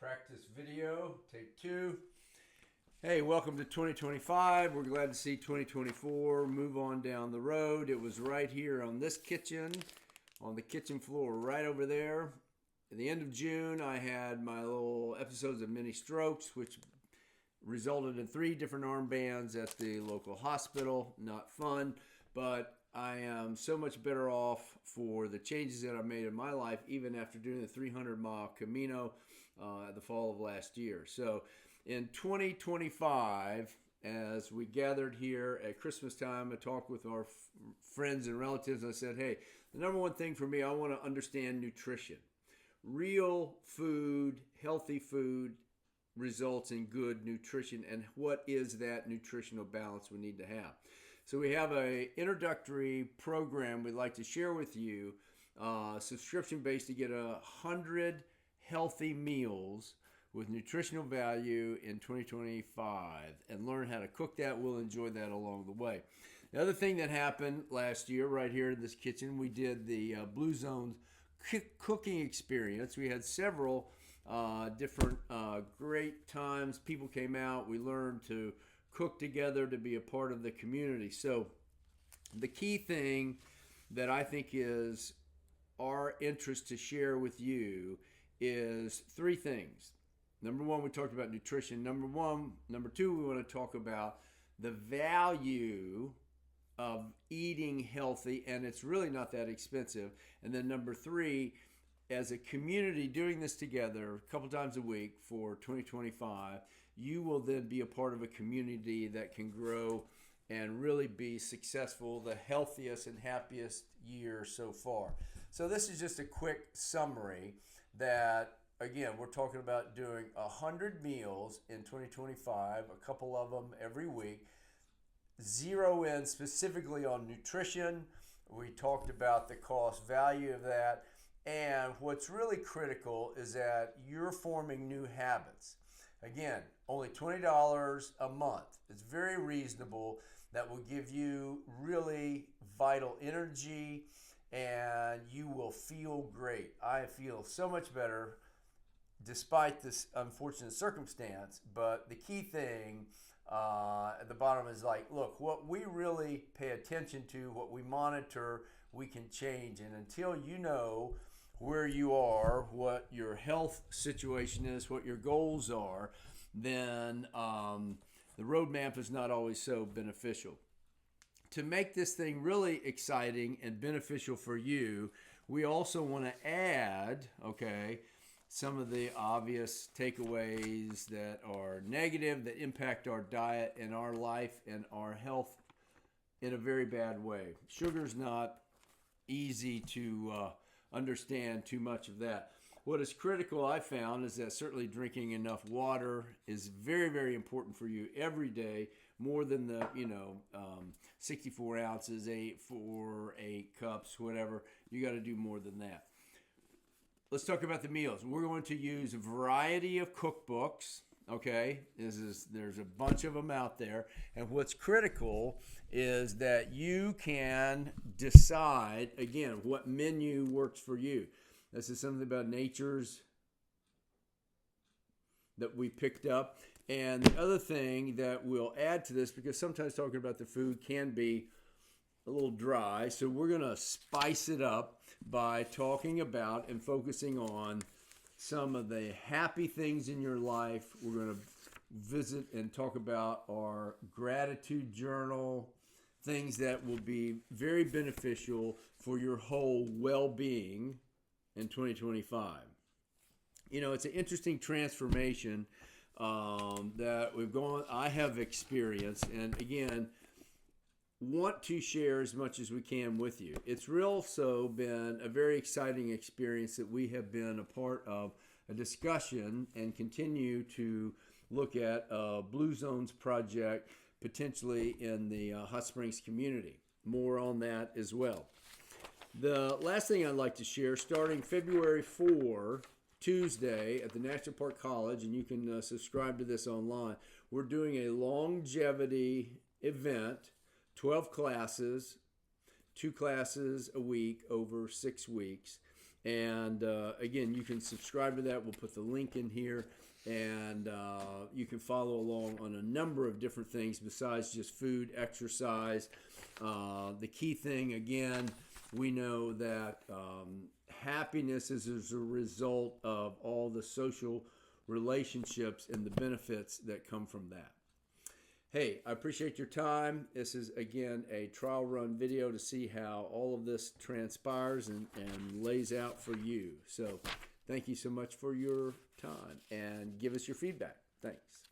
Practice video, take two. Hey, welcome to 2025. We're glad to see 2024 move on down the road. It was right here on this kitchen, on the kitchen floor right over there. At the end of June, I had my little episodes of mini strokes, which resulted in 3 different armbands at the local hospital. Not fun, but I am so much better off for the changes that I've made in my life, even after doing the 300-mile Camino the fall of last year. So in 2025, as we gathered here at Christmas time, I talked with our friends and relatives. I said, hey, the number one thing for me, I want to understand nutrition. Real food, healthy food results in good nutrition, and what is that nutritional balance we need to have. So we have an introductory program we'd like to share with you, subscription based, to get 100 healthy meals with nutritional value in 2025 and learn how to cook that. We'll enjoy that along the way. The other thing that happened last year right here in this kitchen, we did the Blue Zones cooking experience. We had several different great times. People came out. We learned to cook together, to be a part of the community. So the key thing that I think is our interest to share with you is 3 things. Number 1, we talked about nutrition. Number 2, we want to talk about the value of eating healthy, and it's really not that expensive. And then number 3, as a community doing this together a couple times a week for 2025, you will then be a part of a community that can grow and really be successful, the healthiest and happiest year so far. So this is just a quick summary that, again, we're talking about doing 100 meals in 2025, a couple of them every week. Zero in specifically on nutrition. We talked about the cost value of that. And what's really critical is that you're forming new habits. Again, only $20 a month. It's very reasonable. That will give you really vital energy and you will feel great. I feel so much better despite this unfortunate circumstance. But the key thing at the bottom is look, what we really pay attention to, what we monitor, we can change. And until you know where you are, what your health situation is, what your goals are, then the roadmap is not always so beneficial. To make this thing really exciting and beneficial for you, we also want to add, some of the obvious takeaways that are negative, that impact our diet and our life and our health in a very bad way. Sugar's not easy to understand too much of that. What is critical, I found, is that certainly drinking enough water is very, very important for you every day, more than the 64 ounces, 8 cups, whatever. You got to do more than that. Let's talk about the meals. We're going to use a variety of cookbooks. There's a bunch of them out there, and what's critical is that you can decide, again, what menu works for you. This is something about Nature's that we picked up. And the other thing that we'll add to this, because sometimes talking about the food can be a little dry, so we're going to spice it up by talking about and focusing on some of the happy things in your life. We're going to visit and talk about our gratitude journal, things that will be very beneficial for your whole well-being in 2025. It's an interesting transformation that I have experienced, and again, want to share as much as we can with you. It's also been a very exciting experience that we have been a part of a discussion and continue to look at a Blue Zones project potentially in the Hot Springs community. More on that as well. The last thing I'd like to share, starting February 4, Tuesday at the National Park College, and you can subscribe to this online, we're doing a longevity event, 12 classes, 2 classes a week over 6 weeks. And again, you can subscribe to that. We'll put the link in here. And you can follow along on a number of different things besides just food, exercise. The key thing, again, we know that happiness is as a result of all the social relationships and the benefits that come from that. Hey, I appreciate your time. This is, again, a trial run video to see how all of this transpires and lays out for you. So thank you so much for your time, and give us your feedback. Thanks.